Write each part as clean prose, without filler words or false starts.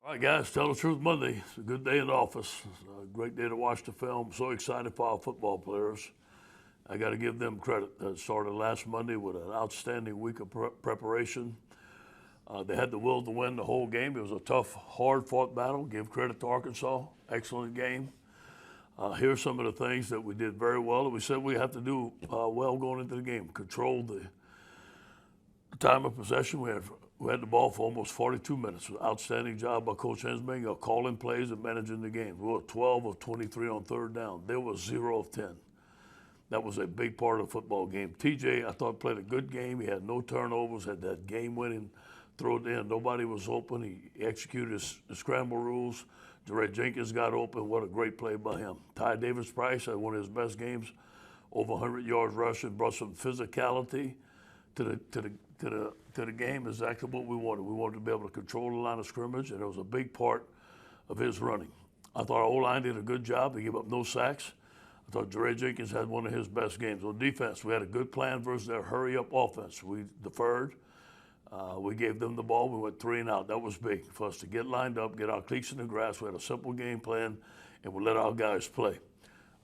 All right, guys, tell the truth Monday. It's a good day in the office. It's a great day to watch the film. So excited for our football players. I got to give them credit. That started last Monday with an outstanding week of preparation. They had the will to win the whole game. It was a tough, hard-fought battle. Give credit to Arkansas. Excellent game. Here's some of the things that we did very well that we said we have to do well going into the game. Control the time of possession. We had the ball for almost 42 minutes. Outstanding job by Coach Hensming calling plays and managing the game. We were 12 of 23 on third down. There was 0 of 10. That was a big part of the football game. TJ, I thought, played a good game. He had no turnovers, had that game-winning throw at the end. Nobody was open. He executed his scramble rules. Jarrett Jenkins got open. What a great play by him. Ty Davis-Price had one of his best games, over 100 yards rushing, brought some physicality to the game. Exactly what we wanted. We wanted to be able to control the line of scrimmage, and it was a big part of his running. I thought our O-line did a good job. They gave up no sacks. I thought Jarrett Jenkins had one of his best games. On defense, we had a good plan versus their hurry-up offense. We deferred. We gave them the ball. We went 3 and out. That was big for us to get lined up, get our cleats in the grass. We had a simple game plan, and we let our guys play.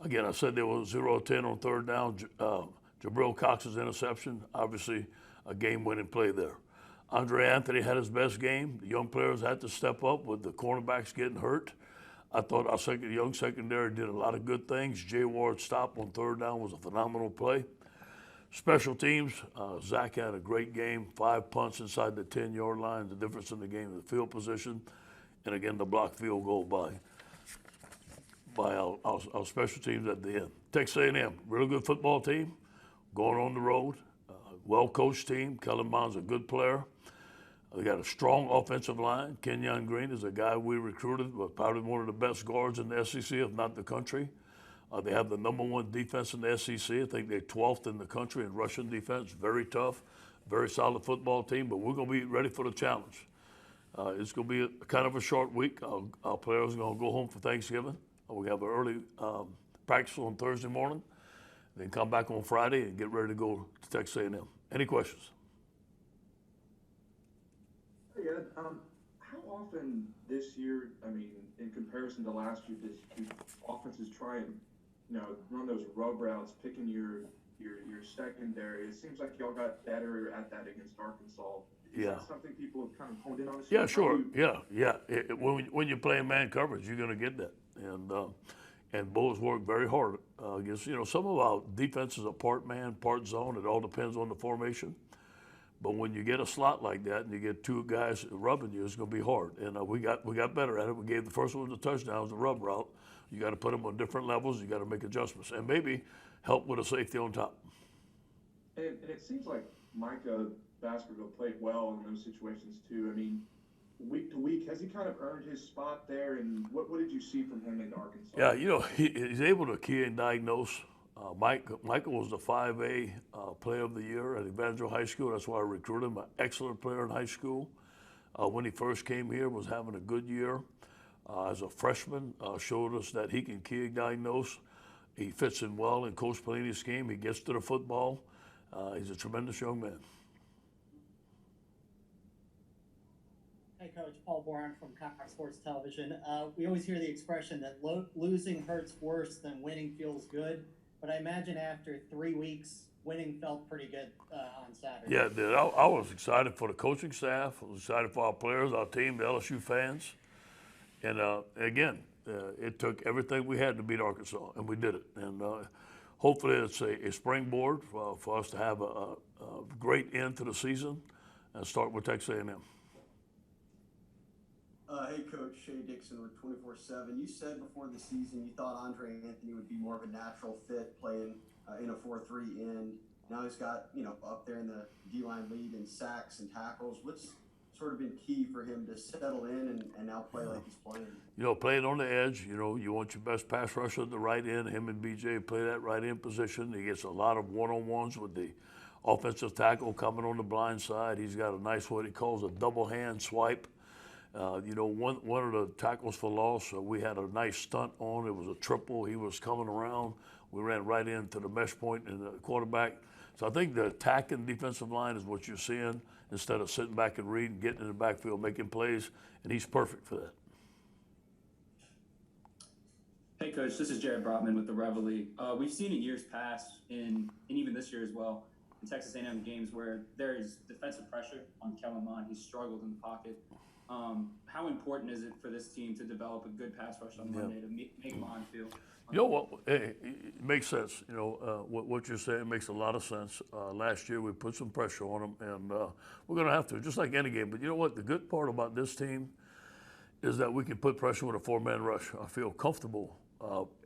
Again, I said there was 0-10 on third down. Jabril Cox's interception, obviously a game-winning play there. Andre Anthony had his best game. The young players had to step up with the cornerbacks getting hurt. I thought our young secondary did a lot of good things. Jay Ward's stop on third down was a phenomenal play. Special teams, Zach had a great game, 5 punts inside the 10-yard line. The difference in the game is the field position, and again, the blocked field goal by our special teams at the end. Texas A&M, really good football team, going on the road, well-coached team. Kellen Bond's a good player. They got a strong offensive line. Kenyon Green is a guy we recruited, probably one of the best guards in the SEC, if not the country. They have the #1 defense in the SEC. I think they're 12th in the country in rushing defense. Very tough, very solid football team, but we're going to be ready for the challenge. It's going to be kind of a short week. Our players are going to go home for Thanksgiving. We have an early practice on Thursday morning, then come back on Friday and get ready to go to Texas A&M. Any questions? Hey Ed, how often this year, I mean, in comparison to last year, do offenses try and, run those rub routes, picking your secondary? It seems like y'all got better at that against Arkansas. Is that something people have kind of honed in on this year? Yeah, sure. Yeah. When you're playing man coverage, you're going to get that. And Bulls work very hard against, some of our defenses are part man, part zone. It all depends on the formation. But when you get a slot like that and you get 2 guys rubbing you, it's going to be hard. And we got better at it. We gave the first one the touchdowns, the rub route. You got to put them on different levels. You got to make adjustments and maybe help with a safety on top. And it seems like Micah Baskerville played well in those situations too. I mean, week to week, has he kind of earned his spot there? And what did you see from him in Arkansas? Yeah, he's able to key and diagnose. Michael was the 5A Player of the Year at Evangel High School. That's why I recruited him. An excellent player in high school. When he first came here, was having a good year. As a freshman, showed us that he can key and diagnose. He fits in well in Coach Pelini's scheme. He gets to the football. He's a tremendous young man. Hey, Coach. Paul Boran from Cox Sports Television. We always hear the expression that losing hurts worse than winning feels good. But I imagine after 3 weeks, winning felt pretty good on Saturday. Yeah, it did. I was excited for the coaching staff. I was excited for our players, our team, the LSU fans. And again, it took everything we had to beat Arkansas, and we did it. And hopefully it's a springboard for us to have a great end to the season and start with Texas A&M. Hey, Coach. Shea Dixon with 24/7. You said before the season you thought Andre Anthony would be more of a natural fit playing in a 4-3 end. Now he's got, up there in the D-line lead in sacks and tackles. What's sort of been key for him to settle in and now play like he's playing? Playing on the edge, you want your best pass rusher at the right end. Him and BJ play that right end position. He gets a lot of one-on-ones with the offensive tackle coming on the blind side. He's got a nice, what he calls a double hand swipe. One of the tackles for loss, we had a nice stunt on. It was a triple. He was coming around. We ran right into the mesh point, and the quarterback So I think the attacking defensive line is what you're seeing instead of sitting back and reading, getting in the backfield, making plays, and he's perfect for that. Hey, Coach, this is Jared Brotman with the Reveille. We've seen in years past, and even this year as well, in Texas A&M games where there is defensive pressure on Kellen Mond. He's struggled in the pocket. How important is it for this team to develop a good pass rush on Monday to make Mond feel? You know what? It makes sense. You know, what you're saying makes a lot of sense. Last year we put some pressure on them, and we're going to have to, just like any game. But you know what? The good part about this team is that we can put pressure with a four-man rush. I feel comfortable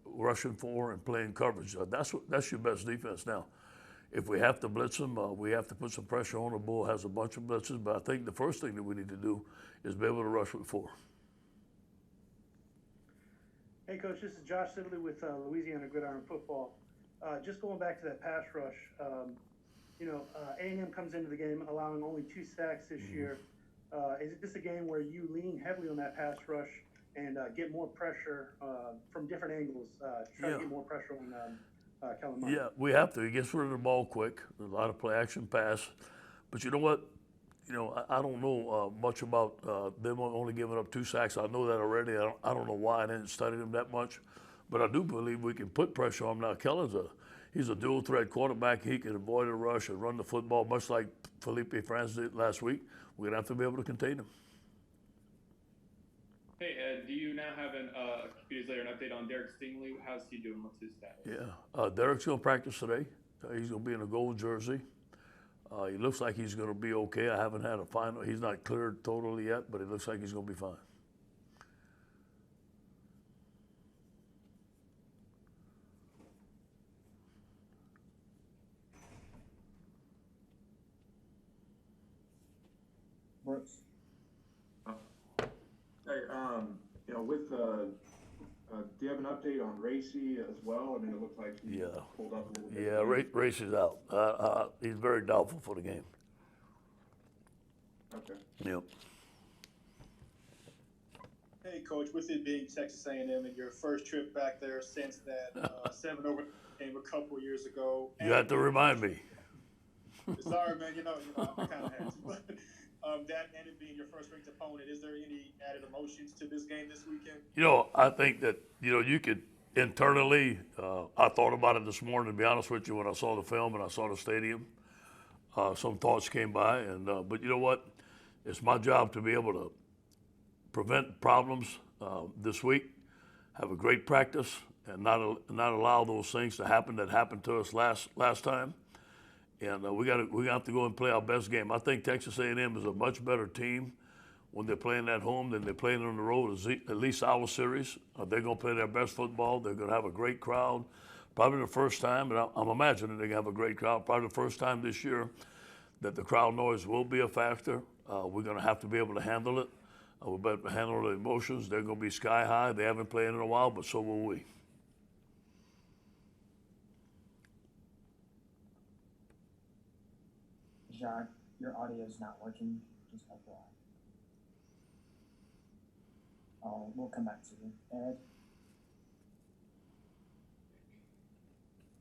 rushing four and playing coverage. That's your best defense now. If we have to blitz them, we have to put some pressure on. The Bull has a bunch of blitzes, but I think the first thing that we need to do is be able to rush with four. Hey, Coach, this is Josh Sidley with Louisiana Gridiron Football. Just going back to that pass rush, A&M comes into the game allowing only 2 sacks this year. Is this a game where you lean heavily on that pass rush and get more pressure from different angles, try to get more pressure on Kellen Mond? Yeah, we have to. He gets rid of the ball quick. There's a lot of play action pass. But you know what? You know, I don't know much about them only giving up 2 sacks. I know that already. I don't know why I didn't study them that much. But I do believe we can put pressure on him. Now, Kellen's he's a dual threat quarterback. He can avoid a rush and run the football, much like Felipe Franz did last week. We're going to have to be able to contain him. Hey, Ed, do you now have a few days later an update on Derek Stingley? How's he doing? What's his status? Yeah, Derek's going to practice today. He's going to be in a gold jersey. He looks like he's going to be okay. I haven't had a final. He's not cleared totally yet, but it looks like he's going to be fine. Brooks. Hey, with do you have an update on Racy as well? I mean, it looked like he pulled up a little bit. Yeah, Race is out. He's very doubtful for the game. Okay. Yep. Hey, Coach, with it being Texas A&M and your first trip back there since that 7-0 game a couple years ago. You have to remind me. Sorry, man. You know, I kind of had to. But that and it being your first ranked opponent, is there any added emotions to this game this weekend? You know, I think that, you could internally, I thought about it this morning, to be honest with you, when I saw the film and I saw the stadium. Some thoughts came by, but you know what? It's my job to be able to prevent problems this week, have a great practice, and not allow those things to happen that happened to us last time. And we have to go and play our best game. I think Texas A&M is a much better team when they're playing at home than they're playing on the road. At least our series, they're going to play their best football. They're going to have a great crowd. Probably the first time, and I'm imagining they're going to have a great crowd. Probably the first time this year that the crowd noise will be a factor. We're going to have to be able to handle it. We're better to handle the emotions. They're going to be sky high. They haven't played in a while, but so will we. Jacques, your audio is not working. Just FYI. We'll come back to you. Ed?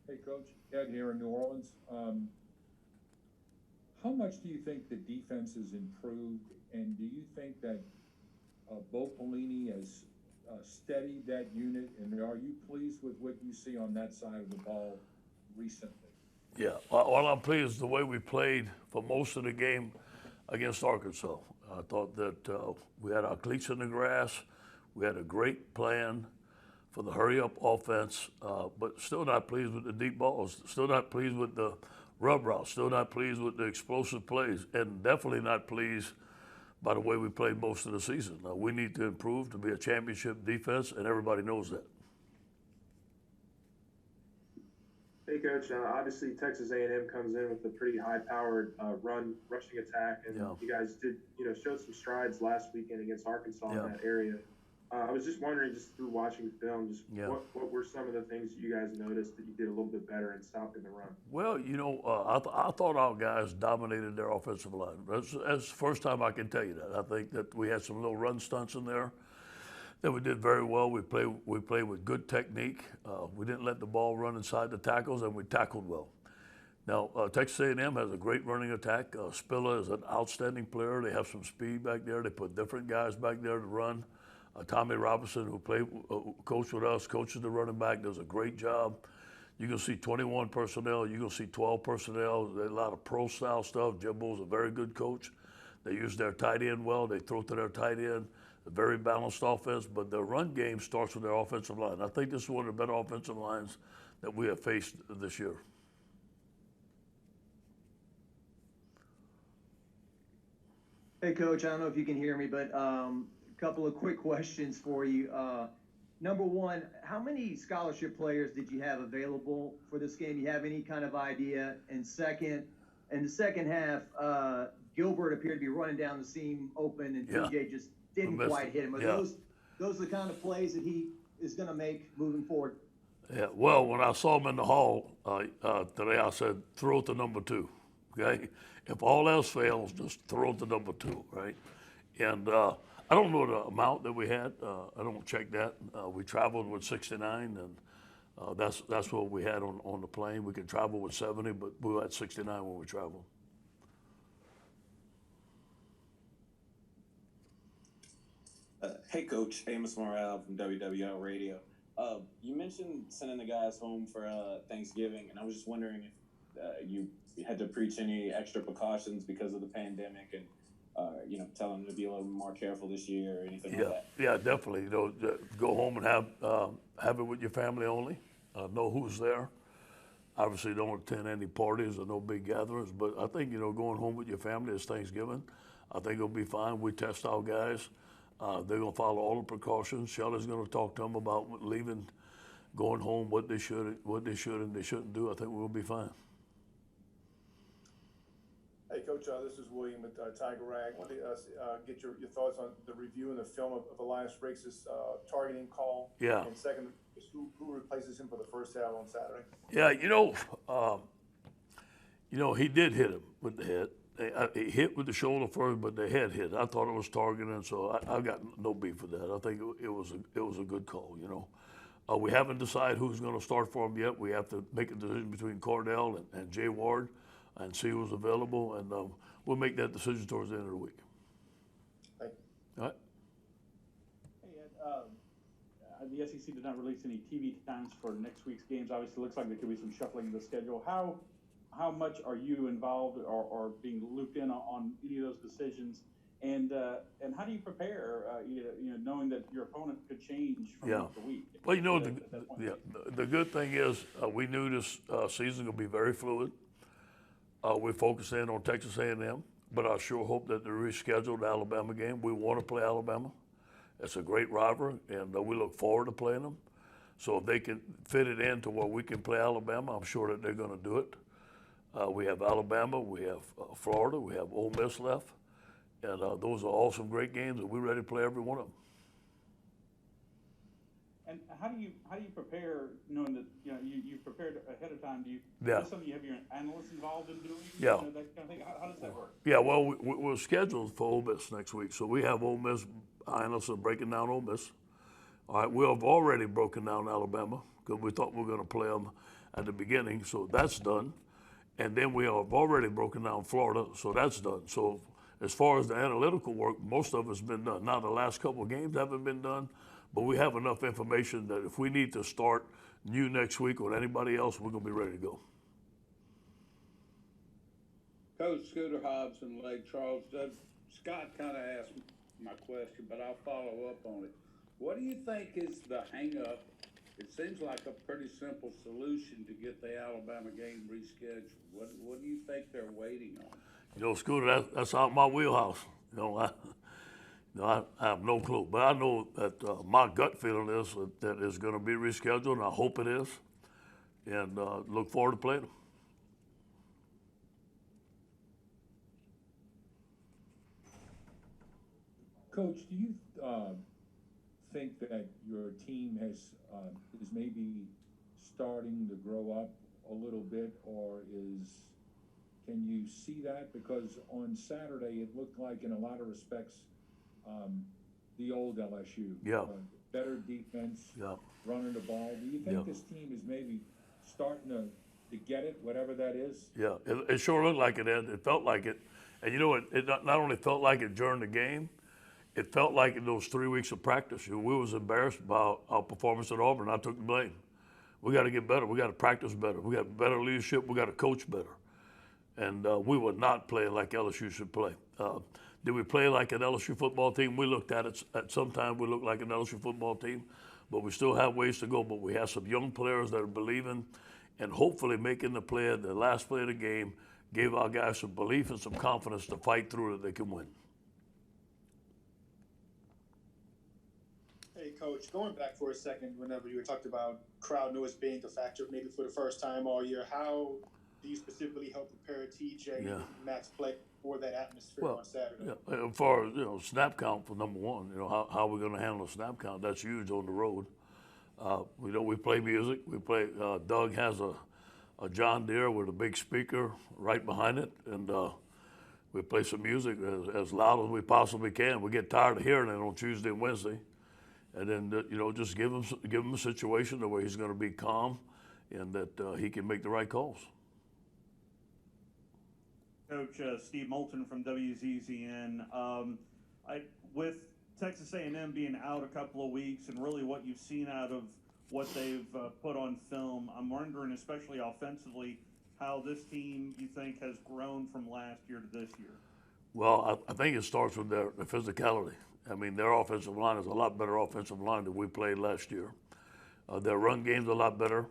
Hey, Coach. Ed here in New Orleans. How much do you think the defense has improved, and do you think that Bo Pelini has steadied that unit, and are you pleased with what you see on that side of the ball recently? Yeah, all I'm pleased is the way we played for most of the game against Arkansas. I thought that we had our cleats in the grass. We had a great plan for the hurry-up offense, but still not pleased with the deep balls. Still not pleased with the rub routes. Still not pleased with the explosive plays, and definitely not pleased by the way we played most of the season. We need to improve to be a championship defense, and everybody knows that. Hey, Coach. Obviously, Texas A&M comes in with a pretty high-powered rushing attack, and you guys did, showed some strides last weekend against Arkansas in that area. I was just wondering, just through watching the film, what were some of the things you guys noticed that you did a little bit better in stopping the run? Well, I thought our guys dominated their offensive line. That's the first time I can tell you that. I think that we had some little run stunts in there that we did very well. We played with good technique. We didn't let the ball run inside the tackles, and we tackled well. Now, Texas A&M has a great running attack. Spiller is an outstanding player. They have some speed back there. They put different guys back there to run. Tommy Robinson, who coached with us, coaches the running back, does a great job. You're going to see 21 personnel. You're going to see 12 personnel. There's a lot of pro-style stuff. Jimbo's a very good coach. They use their tight end well. They throw to their tight end. A very balanced offense, but their run game starts with their offensive line. I think this is one of the better offensive lines that we have faced this year. Hey, Coach, I don't know if you can hear me, but a couple of quick questions for you. Number one, how many scholarship players did you have available for this game? Do you have any kind of idea? And second, in the second half, Gilbert appeared to be running down the seam open, and PJ just didn't quite hit him. Are those the kind of plays that he is going to make moving forward? Yeah, well, when I saw him in the hall today, I said, throw it to number 2, okay? If all else fails, just throw it to number 2, right? And I don't know the amount that we had. I don't check that. We traveled with 69, and that's what we had on the plane. We could travel with 70, but we were at 69 when we traveled. Hey, Coach. Amos Morale from WWL Radio. You mentioned sending the guys home for Thanksgiving, and I was just wondering if you had to preach any extra precautions because of the pandemic and, tell them to be a little more careful this year or anything like that. Yeah, definitely. Go home and have it with your family only. Know who's there. Obviously, don't attend any parties or no big gatherings, but I think, going home with your family is Thanksgiving. I think it'll be fine. We test our guys. They're going to follow all the precautions. Shelley's going to talk to them about leaving, going home, what they should and they shouldn't do. I think we'll be fine. Hey, Coach, this is William with Tiger Rag. I wanted to get your thoughts on the review and the film of Elias Riggs' targeting call. Yeah. And second, who replaces him for the first half on Saturday? Yeah, he did hit him with the head. He hit with the shoulder first, but the head hit. I thought it was targeting, so I got no beef with that. I think it was a good call. We haven't decided who's going to start for him yet. We have to make a decision between Cordell and Jay Ward, and see who's available, and we'll make that decision towards the end of the week. Thank you. All right. Hey, Ed, the SEC did not release any TV times for next week's games. Obviously, it looks like there could be some shuffling in the schedule. How much are you involved or being looped in on any of those decisions? And how do you prepare, knowing that your opponent could change from week to week? Well, the good thing is we knew this season will be very fluid. We're focusing on Texas A&M, but I sure hope that they reschedule the Alabama game. We want to play Alabama. It's a great rivalry, and we look forward to playing them. So if they can fit it in to where we can play Alabama, I'm sure that they're going to do it. We have Alabama, we have Florida, we have Ole Miss left, and those are all some great games, and we're ready to play every one of them. And how do you prepare, knowing that you've prepared ahead of time? Is this something you have your analysts involved in doing? Yeah. That kind of thing. How does that work? Yeah, well, we're scheduled for Ole Miss next week, so we have Ole Miss analysts breaking down Ole Miss. All right, we have already broken down Alabama because we thought we were going to play them at the beginning, so that's done. And then we have already broken down Florida, so that's done. So as far as the analytical work, most of it's been done. Now the last couple of games haven't been done, but we have enough information that if we need to start new next week or anybody else, we're going to be ready to go. Coach Scooter Hobbs and Lake Charles, Scott kind of asked my question, but I'll follow up on it. What do you think is the hang-up? It seems like a pretty simple solution to get the Alabama game rescheduled. What do you think they're waiting on? Scooter, that's out my wheelhouse. I have no clue, but I know that my gut feeling is that it's going to be rescheduled, and I hope it is, and look forward to playing them. Coach, do you think that your team is maybe starting to grow up a little bit, or can you see that? Because on Saturday it looked like, in a lot of respects, the old LSU. Better defense, running the ball. Do you think this team is maybe starting to to get it, whatever that is? Yeah, it sure looked like it, Ed. It felt like it. And you know, it not only felt like it during the game, it felt like in those 3 weeks of practice. We was embarrassed by our performance at Auburn. I took the blame. We got to get better. We got to practice better. We got better leadership. We got to coach better. And we were not playing like LSU should play. Did we play like an LSU football team? We looked at it. At some time, we looked like an LSU football team, but we still have ways to go. But we have some young players that are believing and hopefully making the play, the last play of the game, gave our guys some belief and some confidence to fight through that they can win. Hey, Coach, going back for a second, whenever you were talked about crowd noise being a factor, maybe for the first time all year, how do you specifically help prepare TJ and Max play for that atmosphere on Saturday? Yeah, as far as snap count for number one, how we're going to handle the snap count, that's huge on the road. We play music. We play. Doug has a John Deere with a big speaker right behind it, and we play some music as loud as we possibly can. We get tired of hearing it on Tuesday and Wednesday, and then just give him a situation where he's going to be calm, and that he can make the right calls. Coach Steve Moulton from WZZN. With Texas A&M being out a couple of weeks and really what you've seen out of what they've put on film, I'm wondering, especially offensively, how this team you think has grown from last year to this year. Well, I think it starts with their physicality. I mean, their offensive line is a lot better offensive line than we played last year. Their run game's a lot better.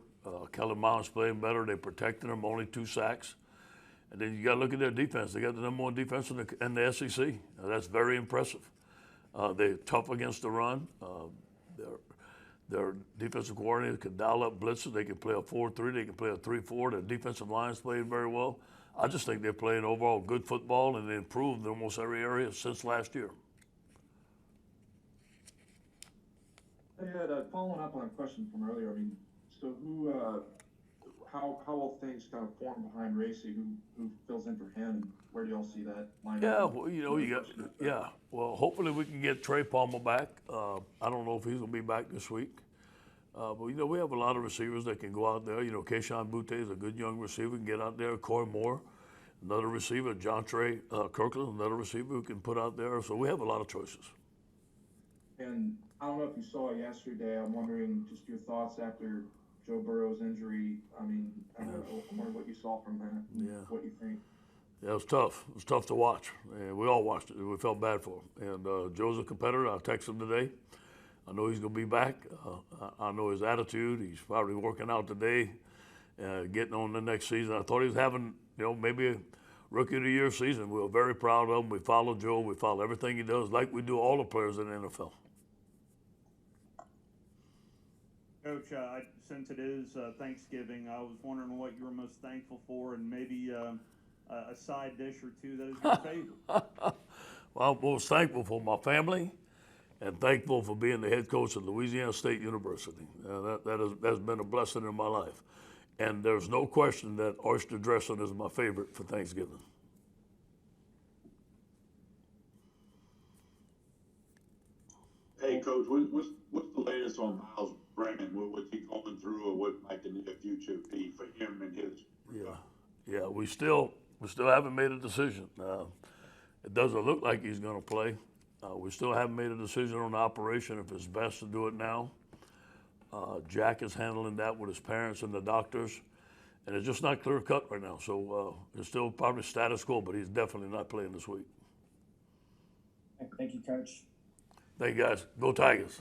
Kellen Mond's playing better. They're protecting them, only 2 sacks. And then you got to look at their defense. They got the number 1 defense in the SEC. That's very impressive. They're tough against the run. Their defensive coordinator can dial up blitzes. They can play a 4-3. They can play a 3-4. Their defensive line's playing very well. I just think they're playing overall good football, and they improved in almost every area since last year. Hey, Ed, following up on a question from earlier, I mean, so how will things kind of form behind Racy? Who fills in for him, and where do y'all see that line? Yeah, well, well, hopefully we can get Trey Palmer back. I don't know if he's going to be back this week. But, we have a lot of receivers that can go out there. Keyshawn Butte is a good young receiver, can get out there. Coy Moore, another receiver. John Trey Kirkland, another receiver who can put out there. So we have a lot of choices. And I don't know if you saw it yesterday. I'm wondering just your thoughts after Joe Burrow's injury. I mean, I wonder what you saw from that. What you think. Yeah, it was tough. It was tough to watch. And we all watched it. We felt bad for him. And Joe's a competitor. I texted him today. I know he's going to be back. I know his attitude. He's probably working out today, getting on the next season. I thought he was having, maybe a Rookie of the Year season. We were very proud of him. We follow Joe. We follow everything he does, like we do all the players in the NFL. Coach, since it is Thanksgiving, I was wondering what you were most thankful for, and maybe a side dish or two that is your favorite. Well, I'm most thankful for my family, and thankful for being the head coach at Louisiana State University. That's been a blessing in my life. And there's no question that oyster dressing is my favorite for Thanksgiving. Hey, Coach, what's the latest on Miles Brennan? What's he going through, or what might the near future be for him and his? Yeah, we still haven't made a decision. It doesn't look like he's going to play. We still haven't made a decision on the operation if it's best to do it now. Jack is handling that with his parents and the doctors, and it's just not clear cut right now. So it's still probably status quo, but he's definitely not playing this week. Thank you, Coach. Thank you, guys. Go Tigers.